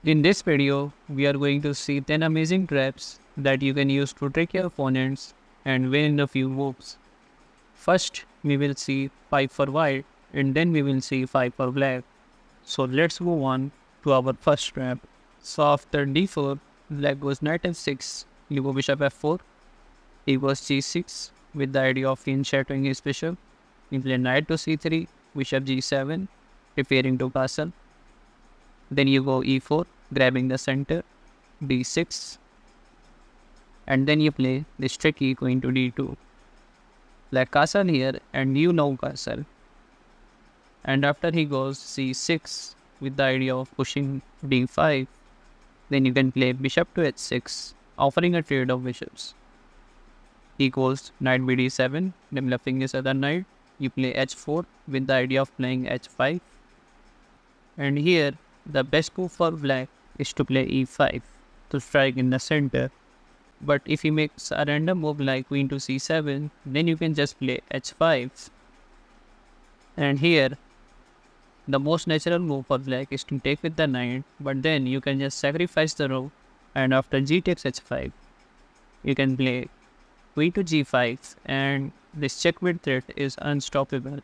In this video, we are going to see 10 amazing traps that you can use to trick your opponents and win in a few moves. First, we will see 5 for white and then we will see 5 for black. So let's move on to our first trap. So after d4, black goes knight f6, you go bishop f4, he goes g6 with the idea of shattering his bishop. You play knight to c3, bishop g7, preparing to castle. Then you go e4, grabbing the center, d6, and then you play this tricky queen to d2. Like castle here, and you know castle. And after he goes c6 with the idea of pushing d5, then you can play bishop to h6, offering a trade of bishops. He goes knight bd7, developing his other knight. You play h4 with the idea of playing h5. And here, the best move for black is to play e5 to strike in the center. But if he makes a random move like queen to c7, then you can just play h5. And here, the most natural move for black is to take with the knight, but then you can just sacrifice the rook, and after g takes h5, you can play queen to g5, and this checkmate threat is unstoppable.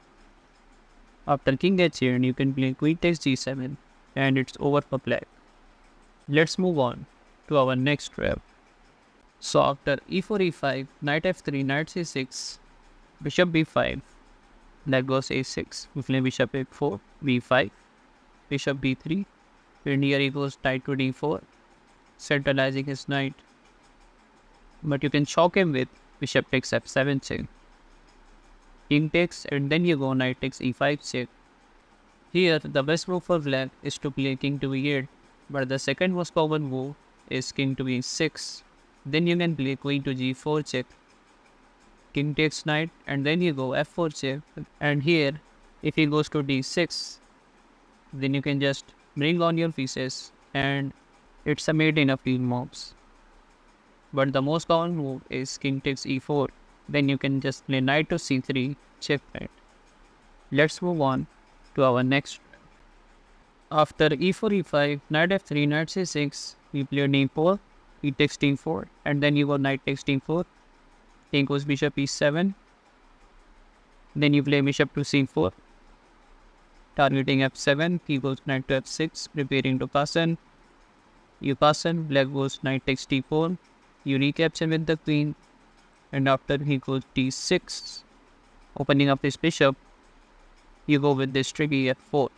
After king h8, you can play queen takes g7, and it's over for black. Let's move on to our next trap. So after e4 e5, knight f3, knight c6, bishop b5, black goes a6, we play bishop a4, b5, bishop b3, and here he goes knight to d4, centralizing his knight. But you can shock him with bishop takes f7 check. King takes, and then you go knight takes e5 check. Here, the best move for black is to play king to e8, but the second most common move is king to e6. Then you can play queen to g4 check. King takes knight, and then you go f4 check. And here, if he goes to d6, then you can just bring on your pieces, and it's a mate in a few moves. But the most common move is king takes e4. Then you can just play knight to c3, checkmate. Let's move on to our next trap. After e4 e5, knight f3, knight c6, we play d4, he takes d4, and then you go knight takes d4, king goes bishop e7, then you play bishop to c4, targeting f7, he goes knight to f6, preparing to castle. You castle, black goes knight takes d4, you recapture with the queen, and after he goes d6, opening up his bishop, you go with this tricky f4.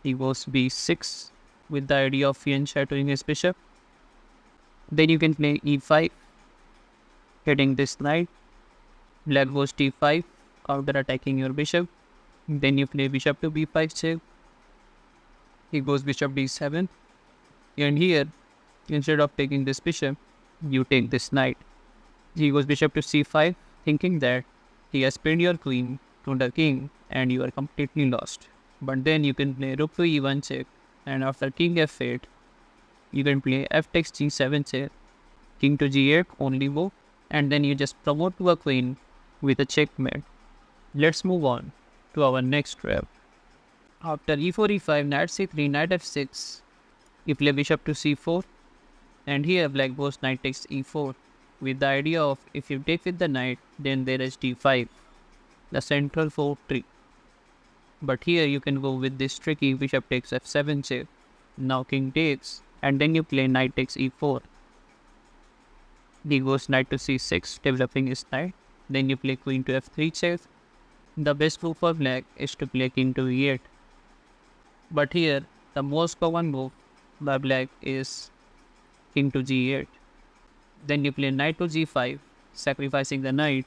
He goes b6 with the idea of shattering his bishop. Then you can play e5, hitting this knight. Black goes d5, counter attacking your bishop. Then you play bishop to b5 check. He goes bishop d7. And here, instead of taking this bishop, you take this knight. He goes bishop to c5, thinking that he has pinned your queen to the king and you are completely lost. But then you can play rook to e1 check, and after king f8, you can play f takes g7 check, king to g8 only move, and then you just promote to a queen with a checkmate. Let's move on to our next trap. After e4 e5, knight c3, knight f6, you play bishop to c4, and here black goes knight takes e4, with the idea of if you take with the knight, then there is d5, the central fork tree. But here you can go with this tricky bishop takes f7 check. Now king takes, and then you play knight takes e4. He goes knight to c6, developing his knight. Then you play queen to f3 check. The best move for black is to play king to e8. But here, the most common move by black is king to g8. Then you play knight to g5, sacrificing the knight,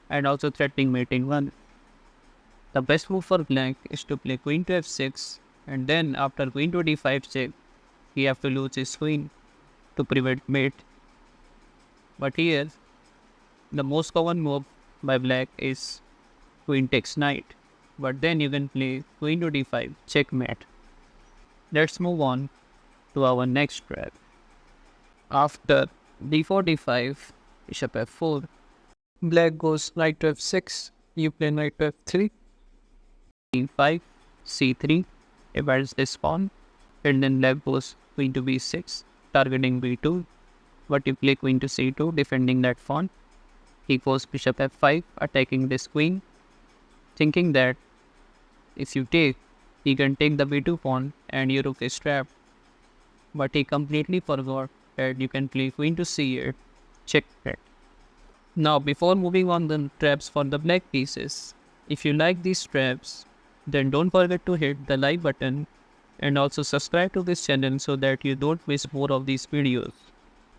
and also threatening mating 1. The best move for black is to play queen to f6, and then after queen to d5 check, he have to lose his queen to prevent mate. But here, the most common move by black is queen takes knight, but then you can play queen to d5, checkmate. Let's move on to our next trap. After d4 d5, bishop f4, black goes knight to f6, you play knight to f3, e5, c3, divides this pawn, and then black goes queen to b6, targeting b2, but you play queen to c2, defending that pawn. He goes bishop f5, attacking this queen, thinking that if you take, he can take the b2 pawn and your rook is trapped. But he completely forgot that you can play queen to c8, checkmate. Now before moving on the traps for the black pieces, if you like these traps, then don't forget to hit the like button and also subscribe to this channel so that you don't miss more of these videos.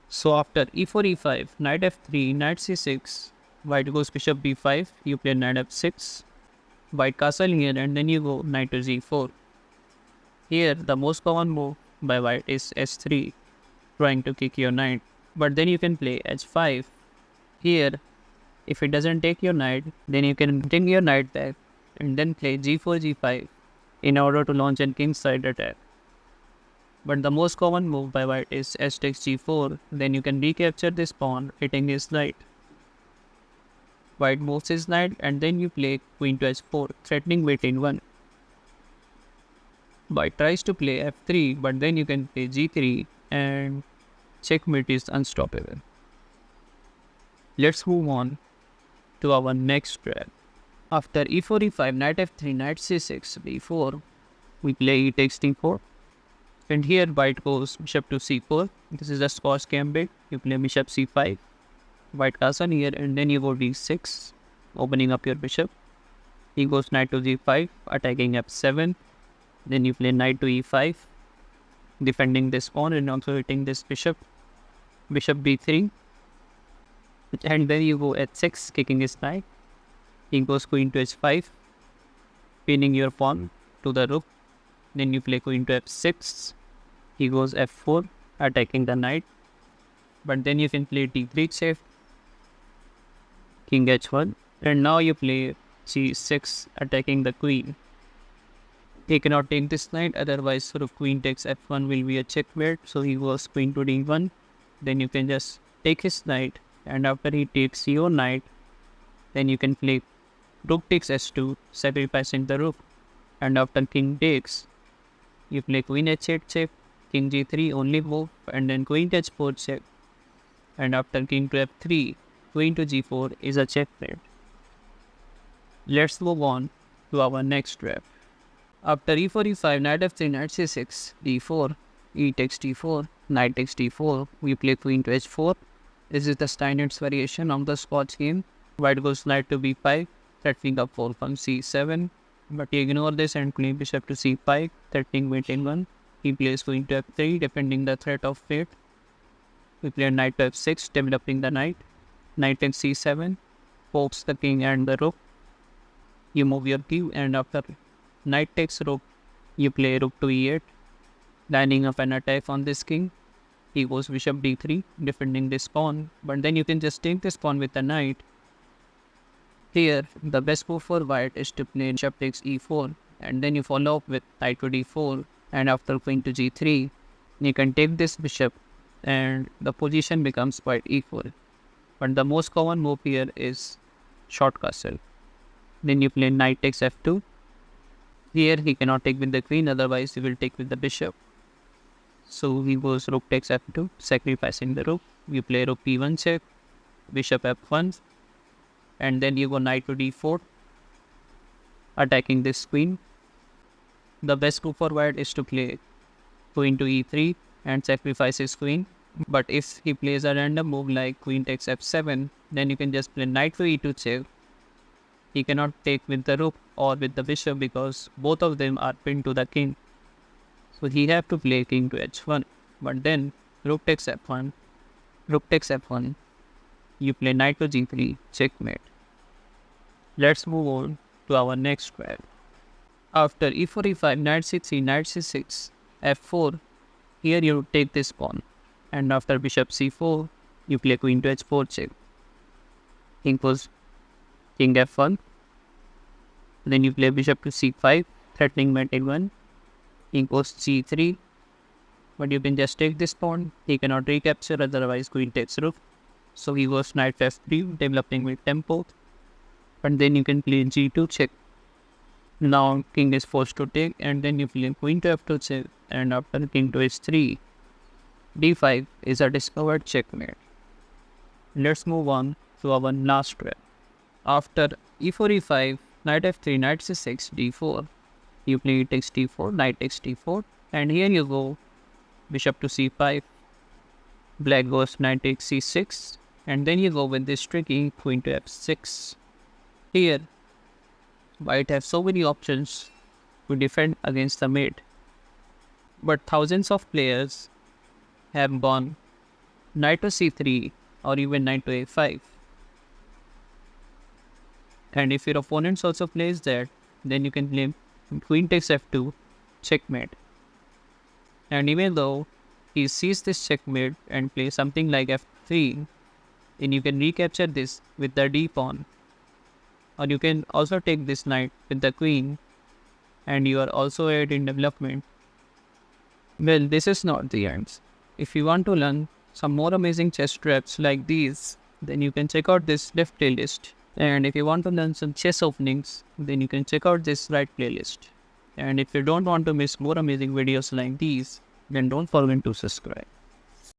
So after e4, e5, knight f3, knight c6, white goes bishop b5, you play knight f6, white castle here and then you go knight to g4. Here the most common move by white is s3, trying to kick your knight, but then you can play h5. Here, if it doesn't take your knight, then you can bring your knight back and then play g4, g5 in order to launch a kingside attack. But the most common move by white is h takes g4, then you can recapture this pawn, hitting his knight. White moves his knight and then you play queen to h4, threatening mate in 1. White tries to play f3, but then you can play g3 and checkmate is unstoppable. Let's move on to our next trap. After e4, e5, knight f3, knight c6, b4, we play e takes d4. And here white goes bishop to c4. This is a squash gambit. You play bishop c5, white castle here, and then you go d6, opening up your bishop. He goes knight to g5, attacking f7. Then you play knight to e5, defending this pawn and also hitting this bishop. Bishop b3. And then you go h6, kicking his knight. He goes queen to h5, pinning your pawn to the rook. Then you play queen to f6. He goes f4, attacking the knight. But then you can play d3 check, king h1. And now you play c6, attacking the queen. He cannot take this knight, otherwise rook queen takes f1 will be a checkmate. So he goes queen to d1. Then you can just take his knight, and after he takes your knight, then you can play rook takes h2, sacrificing the rook. And after king takes, you play queen h8 check, king g3 only move, and then queen to h4 check. And after king to f3, queen to g4 is a checkmate. Let's move on to our next trap. After e4, e5, knight f3, knight c6, d4, e takes d4, knight takes d4, we play queen to h4. This is the standard variation of the Scotch game. White goes knight to b5, threatening up pawn from c7. But you ignore this and play bishop to c5, threatening mate in 1. He plays queen to f3, defending the threat of fate. We play knight to f6, developing the knight. Knight takes c7, pokes the king and the rook. You move your king, and after knight takes rook, you play rook to e8, lining up an attack on this king. He goes bishop d3, defending this pawn, but then you can just take this pawn with the knight. Here, the best move for white is to play bishop takes e4, and then you follow up with knight to d4, and after queen to g3, you can take this bishop, and the position becomes quite equal. But the most common move here is short castle. Then you play knight takes f2. Here he cannot take with the queen, otherwise he will take with the bishop. So he goes rook takes f2, sacrificing the rook. You play rook p1 check, bishop f1, and then you go knight to d4, attacking this queen. The best move for white is to play queen to e3 and sacrifice his queen. But if he plays a random move like queen takes f7, then you can just play knight to e2 check. He cannot take with the rook or with the bishop because both of them are pinned to the king. So he have to play king to h1. But then rook takes f1, rook takes f1. You play knight to g3, checkmate. Let's move on to our next trap. After e4, e5, knight c3, knight c6, f4, here you take this pawn. And after bishop c4, you play queen to h4 check. King goes king f1. Then you play bishop to c5, threatening mate in 1. King goes c3. But you can just take this pawn. He cannot recapture, otherwise queen takes rook. So he goes knight f3, developing with tempo. But then you can play g2 check. Now king is forced to take, and then you play queen to f2 check. and after king to h3, d5 is a discovered checkmate. Let's move on to our last trap. After e4, e5, knight f3, knight c6, d4, you play takes d4, knight takes d4, and here you go, bishop to c5, black goes knight takes c6, and then you go with this tricky queen to f6. Here, white have so many options to defend against the mate, but thousands of players have gone knight to c3 or even knight to a5. And if your opponent also plays that, then you can play queen takes f2, checkmate. And even though he sees this checkmate and plays something like f3, then you can recapture this with the d pawn. Or you can also take this knight with the queen, and you are also ahead in development. Well, this is not the end. If you want to learn some more amazing chess traps like these, then you can check out this left playlist. And if you want to learn some chess openings, then you can check out this right playlist. And if you don't want to miss more amazing videos like these, then don't forget to subscribe.